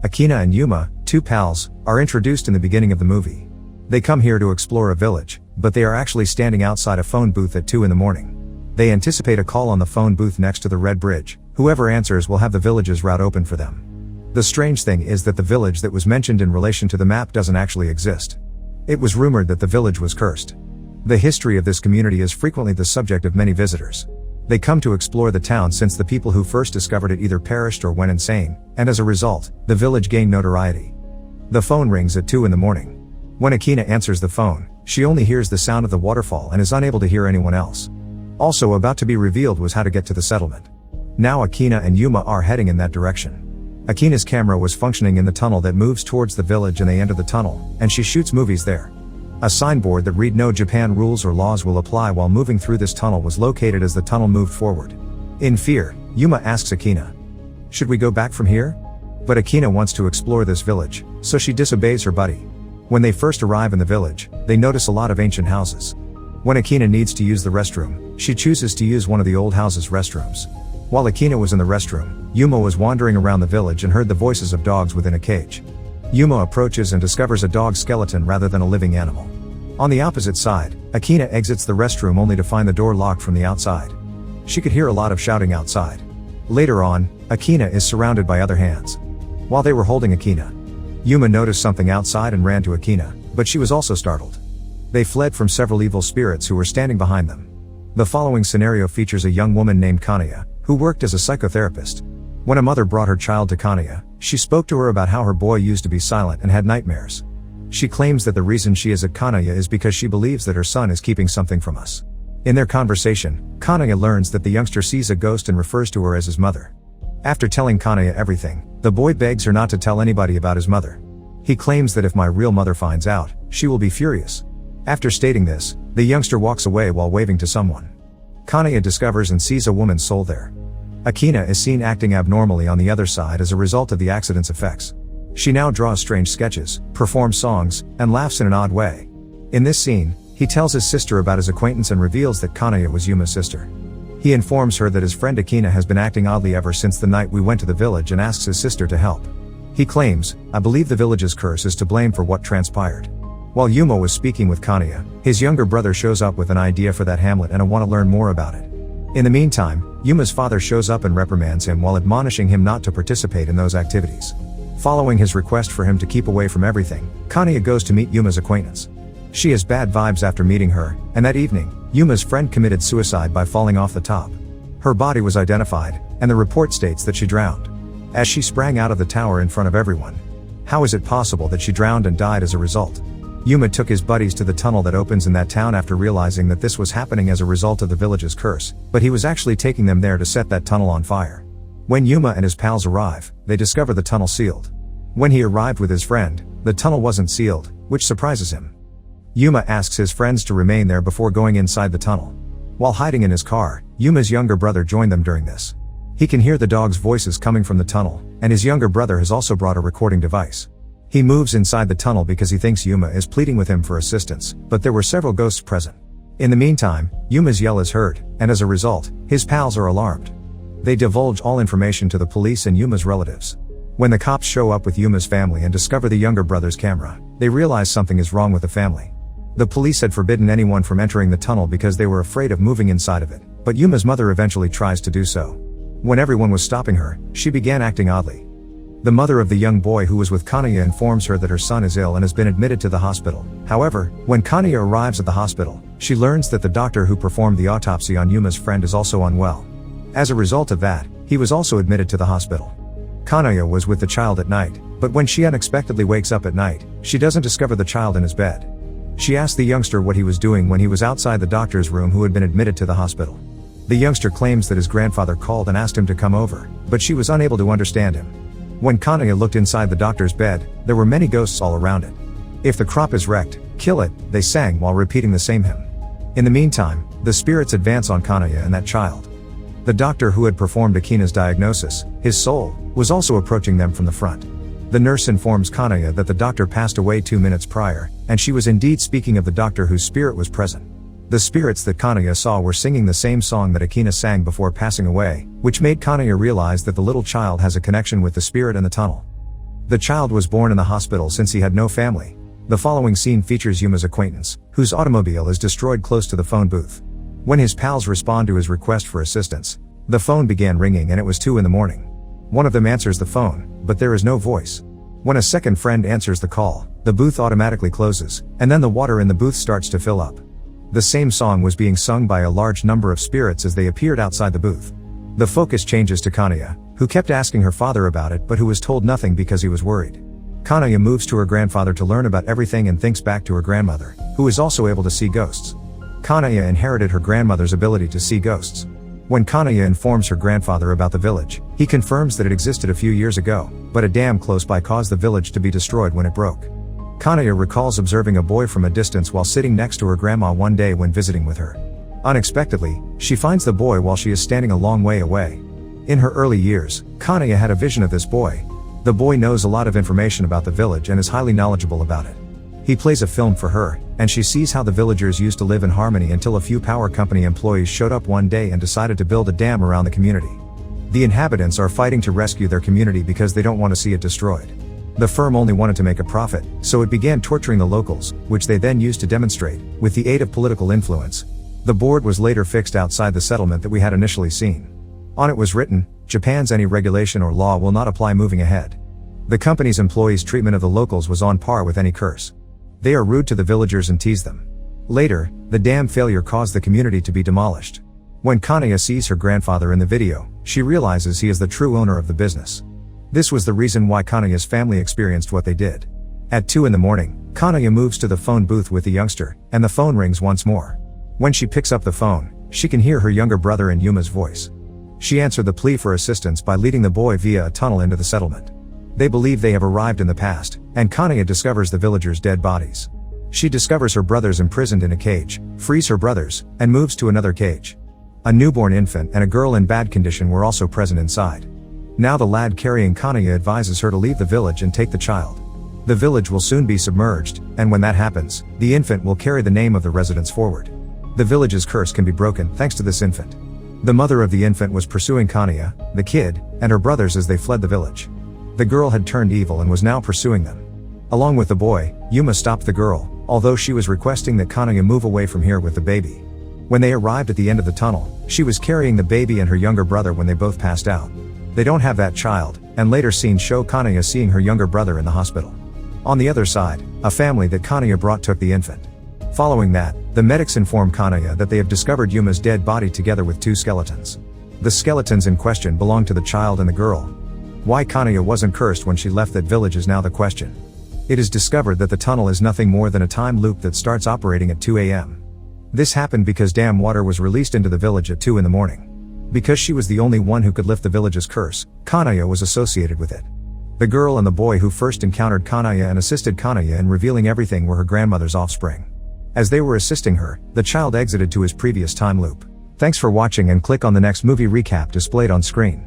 Akina and Yuma, two pals, are introduced in the beginning of the movie. They come here to explore a village, but they are actually standing outside a phone booth at 2 in the morning. They anticipate a call on the phone booth next to the Red Bridge. Whoever answers will have the village's route open for them. The strange thing is that the village that was mentioned in relation to the map doesn't actually exist. It was rumored that the village was cursed. The history of this community is frequently the subject of many visitors. They come to explore the town since the people who first discovered it either perished or went insane, and as a result, the village gained notoriety. The phone rings at 2 in the morning. When Akina answers the phone, she only hears the sound of the waterfall and is unable to hear anyone else. Also about to be revealed was how to get to the settlement. Now Akina and Yuma are heading in that direction. Akina's camera was functioning in the tunnel that moves towards the village, and they enter the tunnel, and she shoots movies there. A signboard that read "No Japan rules or laws will apply" while moving through this tunnel was located as the tunnel moved forward. In fear, Yuma asks Akina, "Should we go back from here?" But Akina wants to explore this village, so she disobeys her buddy. When they first arrive in the village, they notice a lot of ancient houses. When Akina needs to use the restroom, she chooses to use one of the old house's restrooms. While Akina was in the restroom, Yuma was wandering around the village and heard the voices of dogs within a cage. Yuma approaches and discovers a dog skeleton rather than a living animal. On the opposite side, Akina exits the restroom only to find the door locked from the outside. She could hear a lot of shouting outside. Later on, Akina is surrounded by other hands. While they were holding Akina, Yuma noticed something outside and ran to Akina, but she was also startled. They fled from several evil spirits who were standing behind them. The following scenario features a young woman named Kanade, who worked as a psychotherapist. When a mother brought her child to Kanade, she spoke to her about how her boy used to be silent and had nightmares. She claims that the reason she is at Kanade is because she believes that her son is keeping something from us. In their conversation, Kanade learns that the youngster sees a ghost and refers to her as his mother. After telling Kanade everything, the boy begs her not to tell anybody about his mother. He claims that if my real mother finds out, she will be furious. After stating this, the youngster walks away while waving to someone. Kanade discovers and sees a woman's soul there. Akina is seen acting abnormally on the other side as a result of the accident's effects. She now draws strange sketches, performs songs, and laughs in an odd way. In this scene, he tells his sister about his acquaintance and reveals that Kanade was Yuma's sister. He informs her that his friend Akina has been acting oddly ever since the night we went to the village and asks his sister to help. He claims, "I believe the village's curse is to blame for what transpired." While Yuma was speaking with Kanade, his younger brother shows up with an idea for that hamlet and I want to learn more about it. In the meantime, Yuma's father shows up and reprimands him while admonishing him not to participate in those activities. Following his request for him to keep away from everything, Kanade goes to meet Yuma's acquaintance. She has bad vibes after meeting her, and that evening, Yuma's friend committed suicide by falling off the top. Her body was identified, and the report states that she drowned. As she sprang out of the tower in front of everyone. How is it possible that she drowned and died as a result? Yuma took his buddies to the tunnel that opens in that town after realizing that this was happening as a result of the village's curse, but he was actually taking them there to set that tunnel on fire. When Yuma and his pals arrive, they discover the tunnel sealed. When he arrived with his friend, the tunnel wasn't sealed, which surprises him. Yuma asks his friends to remain there before going inside the tunnel. While hiding in his car, Yuma's younger brother joined them during this. He can hear the dogs' voices coming from the tunnel, and his younger brother has also brought a recording device. He moves inside the tunnel because he thinks Yuma is pleading with him for assistance, but there were several ghosts present. In the meantime, Yuma's yell is heard, and as a result, his pals are alarmed. They divulge all information to the police and Yuma's relatives. When the cops show up with Yuma's family and discover the younger brother's camera, they realize something is wrong with the family. The police had forbidden anyone from entering the tunnel because they were afraid of moving inside of it, but Yuma's mother eventually tries to do so. When everyone was stopping her, she began acting oddly. The mother of the young boy who was with Kanade informs her that her son is ill and has been admitted to the hospital. However, when Kanade arrives at the hospital, she learns that the doctor who performed the autopsy on Yuma's friend is also unwell. As a result of that, he was also admitted to the hospital. Kanade was with the child at night, but when she unexpectedly wakes up at night, she doesn't discover the child in his bed. She asks the youngster what he was doing when he was outside the doctor's room who had been admitted to the hospital. The youngster claims that his grandfather called and asked him to come over, but she was unable to understand him. When Kanade looked inside the doctor's bed, there were many ghosts all around it. "If the crop is wrecked, kill it," they sang while repeating the same hymn. In the meantime, the spirits advance on Kanade and that child. The doctor who had performed Akina's diagnosis, his soul, was also approaching them from the front. The nurse informs Kanade that the doctor passed away 2 minutes prior, and she was indeed speaking of the doctor whose spirit was present. The spirits that Kanade saw were singing the same song that Akina sang before passing away, which made Kanade realize that the little child has a connection with the spirit in the tunnel. The child was born in the hospital since he had no family. The following scene features Yuma's acquaintance, whose automobile is destroyed close to the phone booth. When his pals respond to his request for assistance, the phone began ringing and it was 2 a.m. One of them answers the phone, but there is no voice. When a second friend answers the call, the booth automatically closes, and then the water in the booth starts to fill up. The same song was being sung by a large number of spirits as they appeared outside the booth. The focus changes to Kanade, who kept asking her father about it but who was told nothing because he was worried. Kanade moves to her grandfather to learn about everything and thinks back to her grandmother, who is also able to see ghosts. Kanade inherited her grandmother's ability to see ghosts. When Kanade informs her grandfather about the village, he confirms that it existed a few years ago, but a dam close by caused the village to be destroyed when it broke. Kanade recalls observing a boy from a distance while sitting next to her grandma one day when visiting with her. Unexpectedly, she finds the boy while she is standing a long way away. In her early years, Kanade had a vision of this boy. The boy knows a lot of information about the village and is highly knowledgeable about it. He plays a film for her, and she sees how the villagers used to live in harmony until a few power company employees showed up one day and decided to build a dam around the community. The inhabitants are fighting to rescue their community because they don't want to see it destroyed. The firm only wanted to make a profit, so it began torturing the locals, which they then used to demonstrate, with the aid of political influence. The board was later fixed outside the settlement that we had initially seen. On it was written, "Japan's any regulation or law will not apply moving ahead." The company's employees' treatment of the locals was on par with any curse. They are rude to the villagers and tease them. Later, the dam failure caused the community to be demolished. When Kanade sees her grandfather in the video, she realizes he is the true owner of the business. This was the reason why Kanade's family experienced what they did. At 2 a.m, Kanade moves to the phone booth with the youngster, and the phone rings once more. When she picks up the phone, she can hear her younger brother and Yuma's voice. She answered the plea for assistance by leading the boy via a tunnel into the settlement. They believe they have arrived in the past, and Kanade discovers the villagers' dead bodies. She discovers her brothers imprisoned in a cage, frees her brothers, and moves to another cage. A newborn infant and a girl in bad condition were also present inside. Now the lad carrying Kanade advises her to leave the village and take the child. The village will soon be submerged, and when that happens, the infant will carry the name of the residents forward. The village's curse can be broken thanks to this infant. The mother of the infant was pursuing Kanade, the kid, and her brothers as they fled the village. The girl had turned evil and was now pursuing them. Along with the boy, Yuma stopped the girl, although she was requesting that Kanade move away from here with the baby. When they arrived at the end of the tunnel, she was carrying the baby and her younger brother when they both passed out. They don't have that child, and later scenes show Kanade seeing her younger brother in the hospital. On the other side, a family that Kanade brought took the infant. Following that, the medics inform Kanade that they have discovered Yuma's dead body together with 2 skeletons. The skeletons in question belong to the child and the girl. Why Kanade wasn't cursed when she left that village is now the question. It is discovered that the tunnel is nothing more than a time loop that starts operating at 2 a.m. This happened because dam water was released into the village at 2 a.m. Because she was the only one who could lift the village's curse, Kanade was associated with it. The girl and the boy who first encountered Kanade and assisted Kanade in revealing everything were her grandmother's offspring. As they were assisting her, the child exited to his previous time loop. Thanks for watching and click on the next movie recap displayed on screen.